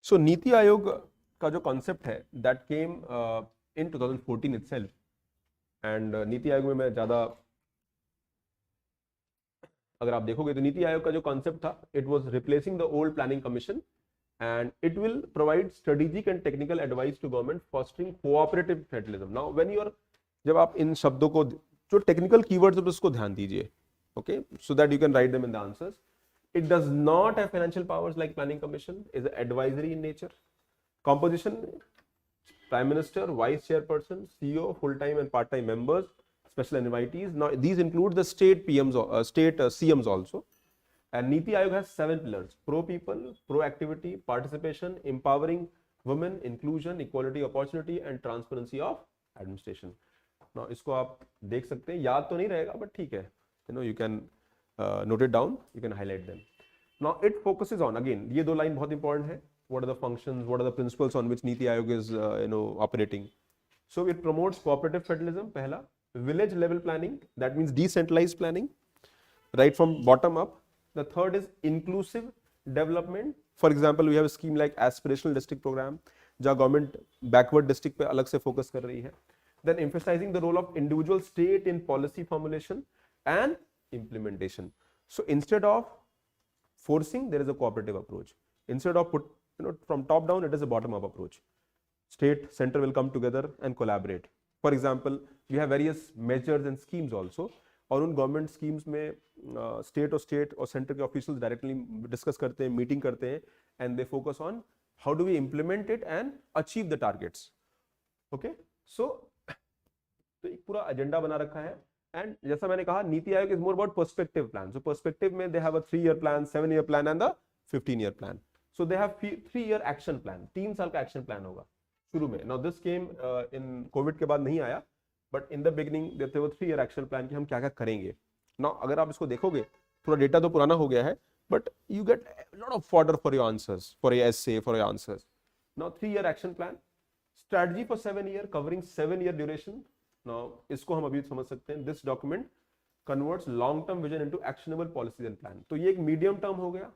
सो नीति आयोग का जो कॉन्सेप्ट है that came in 2014 itself and NITI Aayog में मैं ज़्यादा अगर आप देखोगे तो नीति आयोग का जो कॉन्सेप्ट था it was replacing the old planning commission and it will provide strategic and technical advice to government fostering cooperative federalism. Now when you are, जब आप इन शब्दों को, जो टेक्निकल कीवर्ड्स है उसको ध्यान दीजिए, okay, so that you can write them in the answers. It does not have financial powers like planning commission, is advisory in nature. Composition: prime minister, vice chairperson, CEO, full-time and part-time members, special invitees. Now these include the state PMs, state CMs also. And Niti Aayog has 7 pillars: pro people, pro activity, participation, empowering women, inclusion, equality, opportunity and transparency of administration. Now इसको आप देख सकते हैं, याद तो नहीं रहेगा but ठीक है, you can note it down, you can highlight them. Now it focuses on, again ये दो लाइन बहुत इंपॉर्टेंट है, what are the functions, what are the principles on which Niti Aayog is operating. So it promotes cooperative federalism, पहला, village level planning, that means decentralized planning right from bottom up. The third is inclusive development. For example, we have a scheme like aspirational district program जहाँ government backward district पे अलग से focus कर रही है. Then emphasizing the role of individual state in policy formulation and implementation. So instead of forcing, there is a cooperative approach. Instead of from top down, it is a bottom up approach. State, center will come together and collaborate. For example, we have various measures and schemes also. और उन government schemes में state और centre के officials directly discuss करते हैं, meeting करते हैं, and they focus on how do we implement it and achieve the targets. Okay, so तो एक पूरा एजेंडा बना रखा है. एंड जैसा मैंने कहा, NITI Aayog is more about perspective plan. So perspective में they have a 3-year plan, 7-year plan and the 15-year plan. So they have 3-year action plan. 3 साल का एक्शन प्लान होगा शुरू में. Now this came in COVID के बाद नहीं आया, बट इन द बिगिनिंग देते हुए 3-year एक्शन प्लान कि हम क्या क्या करेंगे. नाउ अगर आप इसको देखोगे, थोड़ा डेटा तो पुराना हो गया है, but you get lot of fodder for your answers, for your essay, for your answers. Now 3-year action plan, strategy for 7 year covering 7-year duration. Now इसको हम अभी समझ सकते हैं. This document converts long term vision into actionable policies and plan. तो ये एक medium term हो गया,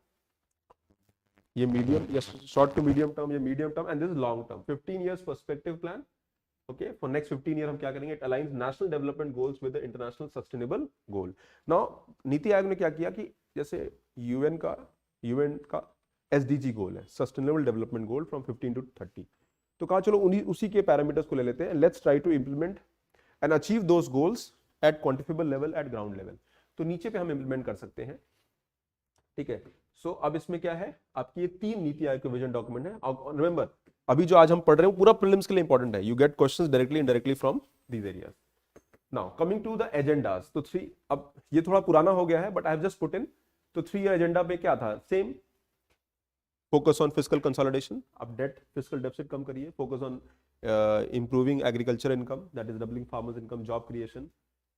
ये मीडियम या शॉर्ट टू मीडियम टर्म, ये medium term, and this is long term. 15 years perspective plan. Okay, for next 15 year हम क्या करेंगे? It aligns national development goals with the international sustainable goal. Now NITI Aayog ने क्या किया कि जैसे यूएन का एसडीजी गोल है, sustainable development goal from 15 to 30. तो कहा चलो उसी के पैरामीटर्स को ले लेते हैं, let's try to implement and achieve those goals at quantifiable level, at ground level. तो नीचे पे हम इंप्लीमेंट कर सकते हैं. ठीक है. सो अब इसमें क्या है, आपकी ये 3 नीति आयोग के विजन डॉक्यूमेंट है. रिमेंबर, अभी जो आज हम पढ़ रहे हैं पूरा प्रीलिम्स के लिए इंपॉर्टेंट है. You get questions directly indirectly from these areas. Now coming to the agendas. तो 3, अब ये थोड़ा पुराना हो गया है but I have just put in. तो 3-year एजेंडा पे क्या था? Same, focus on fiscal consolidation. अब डेट, फिस्कल डेफिसिट कम करिए. Focus on improving agriculture income, that is doubling farmers income, job creation,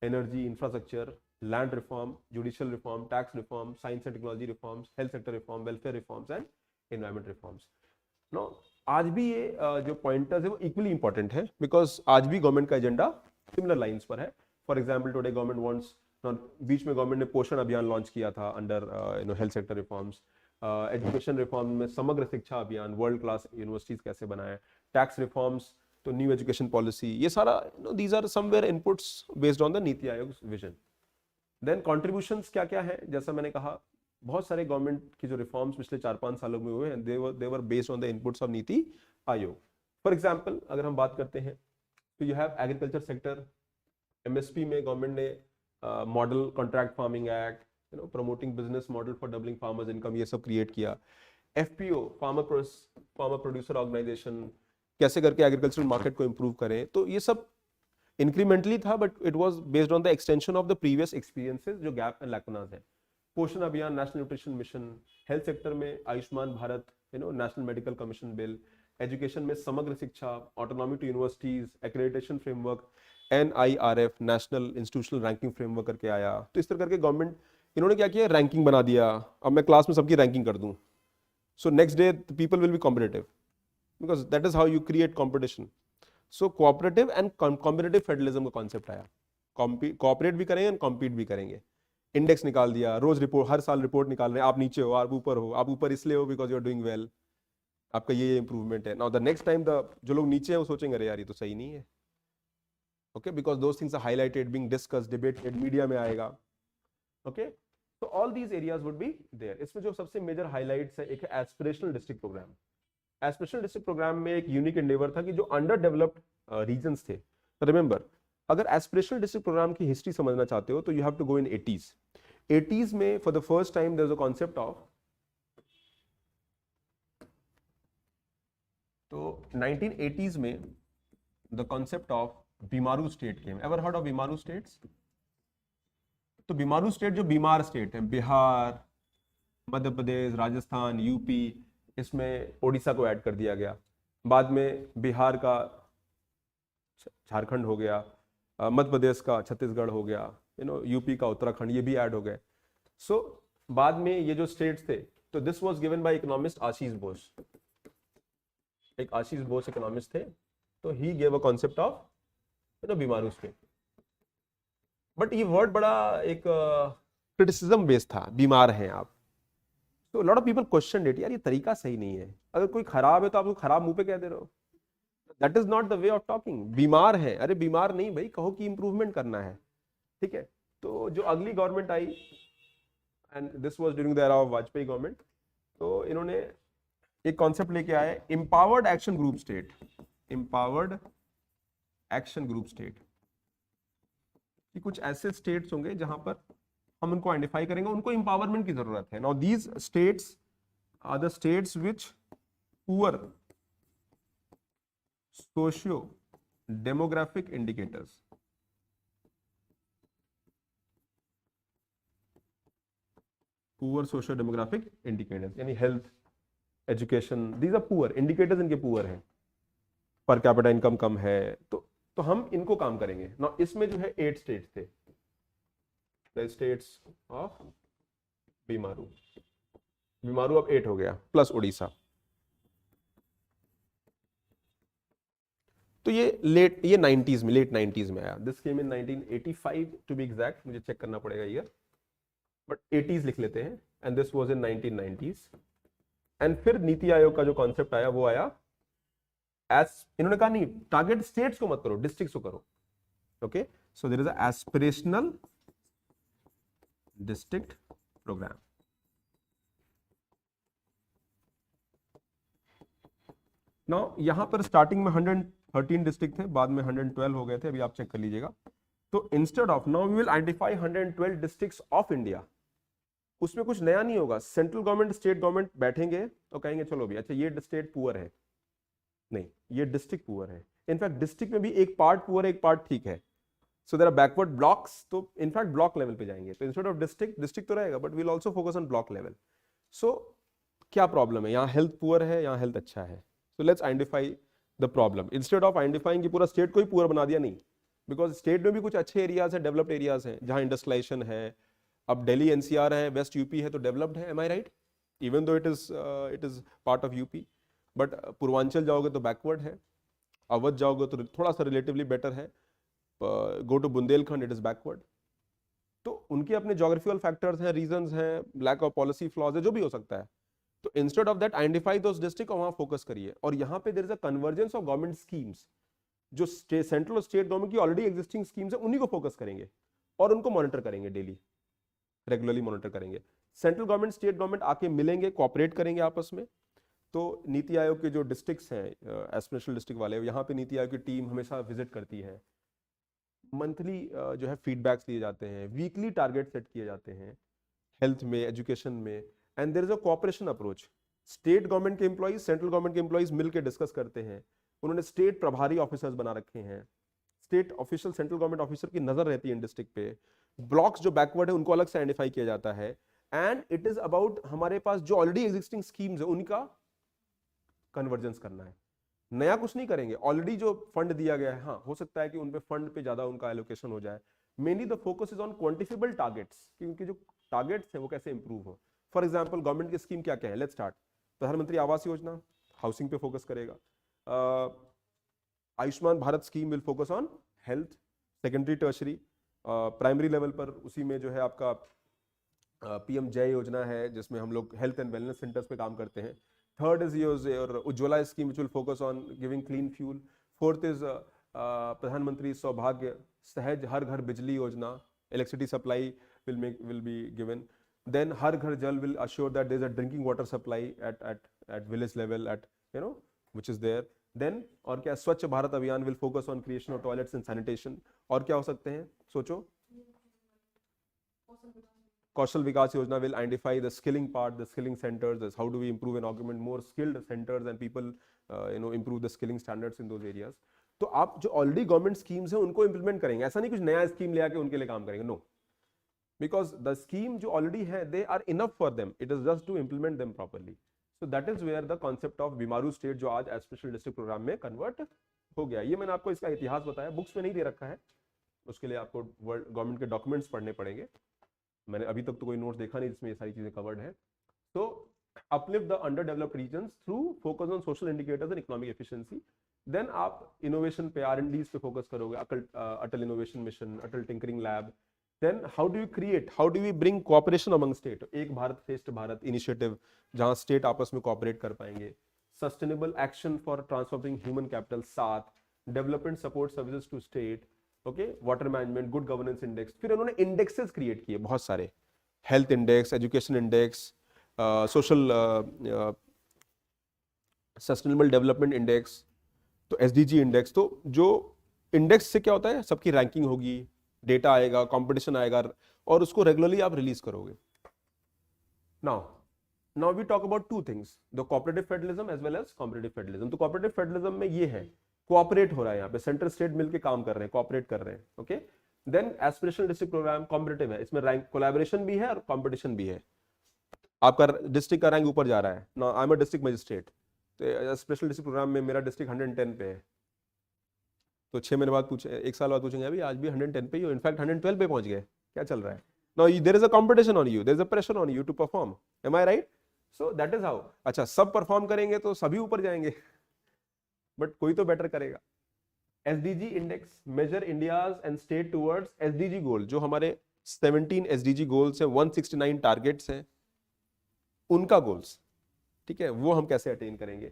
energy, infrastructure, land reform, judicial reform, tax reform, science and technology reforms, health sector reform, welfare reforms and environment reforms. Now आज भी ये जो pointers है वो equally important है, because आज भी government का एजेंडा सिमिलर लाइंस पर है. For example, today government wants, बीच में गवर्नमेंट ने पोषण अभियान लॉन्च किया था under health sector reforms. Education reform में Samagra Shiksha Abhiyan, world class universities कैसे बनाए, टैक्स रिफॉर्म्स, तो न्यू एजुकेशन पॉलिसी, ये सारा these are somewhere inputs based on the NITI Aayog vision. Then contributions क्या क्या है? जैसा मैंने कहा, बहुत सारे गवर्नमेंट की जो रिफॉर्म्स पिछले 4-5 सालों में हुए हैं, they were based on the inputs of NITI Aayog. For example, अगर हम बात करते हैं तो you have agriculture sector. MSP में गवर्नमेंट ने model contract farming act, promoting business model for doubling farmers income, ये सब क्रिएट किया. एफपीओ, फार्मर प्रोड्यूसर ऑर्गेनाइजेशन, कैसे करके एग्रीकल्चरल मार्केट को इंप्रूव करें. तो ये सब इंक्रीमेंटली था, but it was based on the extension of the previous experiences जो गैप एंड लैकुनास है. Poshan Abhiyan, national nutrition mission. Health sector में Ayushman Bharat, national medical commission bill. Education में Samagra Shiksha, autonomy to universities, accreditation framework, NIRF, national institutional ranking framework करके आया. तो इस तरह करके गवर्नमेंट, इन्होंने क्या किया, रैंकिंग बना दिया. अब मैं क्लास में सबकी रैंकिंग कर दूं, so next day people will be competitive, because that is how you create competition. So cooperative and competitive federalism का concept आया. Cooperate भी करेंगे and compete भी करेंगे. इंडेक्स निकाल दिया, रोज रिपोर्ट, हर साल रिपोर्ट निकाल रहे हैं, आप नीचे हो, आप ऊपर हो. आप ऊपर इसलिए हो because you are doing well. आपका ये इंप्रूवमेंट है। Now the next time the जो लोग नीचे हैं वो सोचेंगे अरे यार ये तो सही नहीं है, okay, because those things are highlighted, being discussed, debated, media में आएगा, ओके। तो all these areas would be there. इसमें जो सबसे मेजर हाईलाइट्स है, एक है aspirational district programme. Aspirational district programme में एक यूनिक एंडेवर था कि जो अंडर डेवलप्ड रीजन्स थे, रिमेंबर अगर एस्पिरेशनल डिस्ट्रिक्ट प्रोग्राम की हिस्ट्री समझना चाहते हो तो you have to go in 80s में for the first time there is a concept of, तो 1980s में the concept of BIMARU state came. Ever heard of BIMARU states? तो बीमारू स्टेट जो बीमार स्टेट है, बिहार, मध्य प्रदेश, राजस्थान, यूपी, इसमें उड़ीसा को ऐड कर दिया गया। बाद में बिहार का झारखंड हो गया, मध्य प्रदेश का छत्तीसगढ़ हो गया, यूपी का उत्तराखंड, ये भी ऐड हो गए। सो बाद में ये जो स्टेट्स थे, तो this was given by economist Ashish Bose. एक आशीष बोस इकोनॉमिस्ट थे, तो he gave a concept of BIMARU state. But ये वर्ड बड़ा एक क्रिटिसिज्म बेस्ड था, बीमार हैं आप। तो lot of people question it, यार ये तरीका सही नहीं है, अगर कोई खराब है तो आप उसको खराब मुंह पे कह दे रहे हो, that is not the way of talking. बीमार है, अरे बीमार नहीं भाई, कहो कि इंप्रूवमेंट करना है, ठीक है। तो जो अगली government I, and this was during the era of Vajpayee government, तो इन्होंने एक कॉन्सेप्ट लेके आए, empowered action group state. Empowered action group state कि कुछ ऐसे स्टेट्स होंगे जहां पर हम उनको आइडेंटिफाई करेंगे, उनको एम्पावरमेंट की जरूरत है। Now these states are the states which poor socio demographic indicators. Poor socio demographic indicators यानी health, education, these are poor indicators, इनके पुअर हैं, पर कैपिटा इनकम कम है, तो हम इनको काम करेंगे। ना इसमें जो है 8 स्टेट्स थे, द स्टेट्स ऑफ बीमारू। बीमारू अब 8 हो गया, प्लस उड़ीसा। तो ये ये 90s में, लेट 90s में आया। This came in 1985 to be exact, मुझे चेक करना पड़ेगा ईयर, बट 80s लिख लेते हैं, and this was in 1990s। And फिर नीति आयोग का जो कॉन्सेप्ट आया वो आया इन्होंने कहा नहीं, टारगेट स्टेट्स को मत करो, डिस्ट्रिक्ट्स को करो, okay. So there is a aspirational district programme. Now यहां पर स्टार्टिंग में 113 डिस्ट्रिक्ट थे, बाद में 112 हो गए थे, अभी आप चेक कर लीजिएगा। तो instead of, now we will identify 112 districts of India. उसमें कुछ नया नहीं होगा, सेंट्रल गवर्नमेंट, स्टेट गवर्नमेंट बैठेंगे तो कहेंगे चलो भी, अच्छा ये स्टेट पुअर है, नहीं ये डिस्ट्रिक्ट पुअर है। इनफैक्ट डिस्ट्रिक्ट में भी एक पार्ट पुअर है, एक पार्ट ठीक है। So there are backward blocks, तो इनफैक्ट ब्लॉक लेवल पे जाएंगे। तो इंस्टेड ऑफ डिस्ट्रिक्ट, डिस्ट्रिक्ट तो रहेगा, but we will also focus on block level. So क्या प्रॉब्लम है, यहाँ हेल्थ पुअर है, यहाँ हेल्थ अच्छा है, so let's identify the problem. Instead of identifying कि पूरा स्टेट को ही पुअर बना दिया, नहीं, बिकॉज स्टेट में भी कुछ अच्छे एरियाज है, डेवलप्ड एरियाज हैं जहाँ इंडस्ट्रियलाइजेशन है। अब दिल्ली एनसीआर है, वेस्ट यूपी है, तो डेवलप्ड है, am I right? Even though it is part of UP, but Purvanchal जाओगे तो बैकवर्ड है, अवध जाओगे तो थोड़ा सा रिलेटिवली बेटर है, go to Bundelkhand it is backward. तो उनके अपने जोग्राफिकल फैक्टर्स हैं, रीजंस हैं, लैक ऑफ पॉलिसी फ्लॉज है, जो भी हो सकता है। तो instead of that identify those district और वहां फोकस करिए। और यहाँ पे there is a convergence of government schemes, जो सेंट्रल और स्टेट गवर्नमेंट की ऑलरेडी एग्जिस्टिंग स्कीम्स है उन्हीं को फोकस करेंगे और उनको मॉनिटर करेंगे, डेली रेगुलरली मॉनिटर करेंगे। सेंट्रल गवर्नमेंट, स्टेट गवर्नमेंट आके मिलेंगे, कोऑपरेट करेंगे आपस में। तो नीति आयोग के जो डिस्ट्रिक्ट्स हैं, एस्पिरेशनल डिस्ट्रिक्ट वाले, यहाँ पे नीति आयोग की टीम हमेशा विजिट करती है। मंथली जो है फीडबैक्स दिए जाते हैं, वीकली टारगेट सेट किए जाते हैं हेल्थ में, एजुकेशन में, and there is a cooperation approach. State government के एम्प्लॉइज, सेंट्रल गवर्नमेंट के एम्प्लॉइज मिलकर डिस्कस करते हैं। उन्होंने स्टेट प्रभारी ऑफिसर्स बना रखे हैं, state official, central government officer की नजर रहती है इन डिस्ट्रिक्ट पे। ब्लॉक्स जो बैकवर्ड है उनको अलग से आइडेंटिफाई किया जाता है। एंड इट इज अबाउट हमारे पास जो ऑलरेडी एग्जिस्टिंग स्कीम्स है उनका कन्वर्जेंस करना है, नया कुछ नहीं करेंगे। ऑलरेडी जो फंड दिया गया है, हाँ हो सकता है कि उन पे फंड पे ज्यादा उनका एलोकेशन हो जाए। Mainly the focus is on quantifiable targets, कि उनके जो टारगेट्स हैं वो कैसे इंप्रूव हो। फॉर एग्जांपल गवर्नमेंट की स्कीम क्या क्या है, लेट्स स्टार्ट। प्रधानमंत्री आवास योजना हाउसिंग पे फोकस करेगा। Ayushman Bharat scheme will focus on health, secondary, tertiary, primary level पर उसी में जो है आपका पीएम जय योजना है, जिसमें हम लोग हेल्थ एंड वेलनेस सेंटर्स पे काम करते हैं। Third is your Ujjwala scheme, which will focus on giving clean fuel. Fourth is Pradhan Mantri Saubhagya Sahaj Har Ghar Bijli Yojana, electricity supply will be given. Then Har Ghar Jal will assure that there is a drinking water supply at village level, which is there. Then और क्या, स्वच्छ भारत अभियान will focus on creation of toilets and sanitation. और क्या हो सकते हैं, सोचो. Kaushal Vikas Yojana will identify the skilling part, the skilling centers, as how do we improve and augment more skilled centers and people, improve the skilling standards in those areas. तो आप जो already government schemes हैं उनको implement करेंगे, ऐसा नहीं कुछ नया स्कीम ले आके उनके लिए काम करेंगे, नो, बिकॉज द स्कीम जो ऑलरेडी है they are enough for them, it is just to implement them properly. So that is where the concept of BIMARU state जो आज स्पेशल डिस्ट्रिक्ट प्रोग्राम में कन्वर्ट हो गया. ये मैंने आपको इसका इतिहास बताया, बुक्स में नहीं दे रखा है, उसके लिए आपको गवर्नमेंट के डॉक्यूमेंट्स पढ़ने पड़ेंगे. मैंने अभी तक तो कोई नोट्स देखा नहीं जिसमें ये सारी चीजें कवर्ड है. तो uplift the underdeveloped regions through focus on social indicators and economic efficiency. Then आप innovation पे, R&Ds पे फोकस करोगे, Atal innovation mission, Atal tinkering lab. Then how do we bring cooperation among state? एक भारत श्रेष्ठ भारत इनिशिएटिव जहां स्टेट आपस में कोऑपरेट कर पाएंगे. Sustainable action for transforming human capital 7, development support services to state, okay, water management, good governance index. फिर उन्होंने indexes create किए बहुत सारे, health index, education index, social sustainable development index, तो एसडीजी इंडेक्स. तो जो इंडेक्स से क्या होता है, सबकी रैंकिंग होगी, डेटा आएगा, कंपटीशन आएगा, और उसको रेगुलरली आप रिलीज करोगे. Now we talk about two things, the cooperative federalism as well as competitive federalism. तो कोऑपरेटिव फेडरलिज्म में ये है, कोऑपरेट हो रहा है, यहाँ पे सेंट्रल स्टेट मिलके काम कर रहे हैं, कोऑपरेट कर रहे हैं, okay. Then aspirational district programme competitive है, इसमें रैंक कोलैबोरेशन भी है और कंपटीशन भी है. आपका डिस्ट्रिक्ट का रैंक ऊपर जा रहा है. Now I am a district magistrate, तो स्पेशल डिस्ट्रिक्ट प्रोग्राम में मेरा डिस्ट्रिक्ट 110 पे है. तो 6 महीने बाद एक साल बाद पूछेंगे अभी आज भी 110 पे ही हो, इनफैक्ट 112 पे पहुंच गए, क्या चल रहा है. Now there is a competition on you, there is a pressure on you to perform. Am I right? So that is how. अच्छा, सब परफॉर्म करेंगे तो सभी ऊपर जाएंगे, बट कोई तो बेटर करेगा. SDG index measure India's and state towards SDG goal. जो हमारे 17 एसडीजी गोल्स है, 169 टारगेट्स हैं, उनका गोल्स, ठीक है, वो हम कैसे अटेन करेंगे.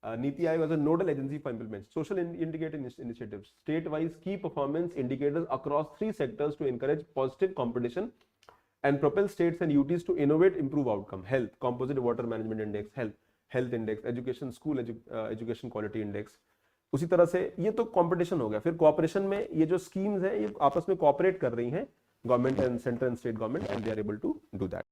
NITI Aayog as a nodal agency for implement social indicator initiatives, state wise की performance indicators across 3 sectors to encourage positive competition and propel states and UTs to innovate, improve outcome. Health, composite water management index, health index, education, school education quality index. उसी तरह से ये तो competition हो गया. फिर cooperation में ये जो स्कीम्स हैं ये आपस में कोऑपरेट कर रही हैं, government and central and state government, and they are able to do that.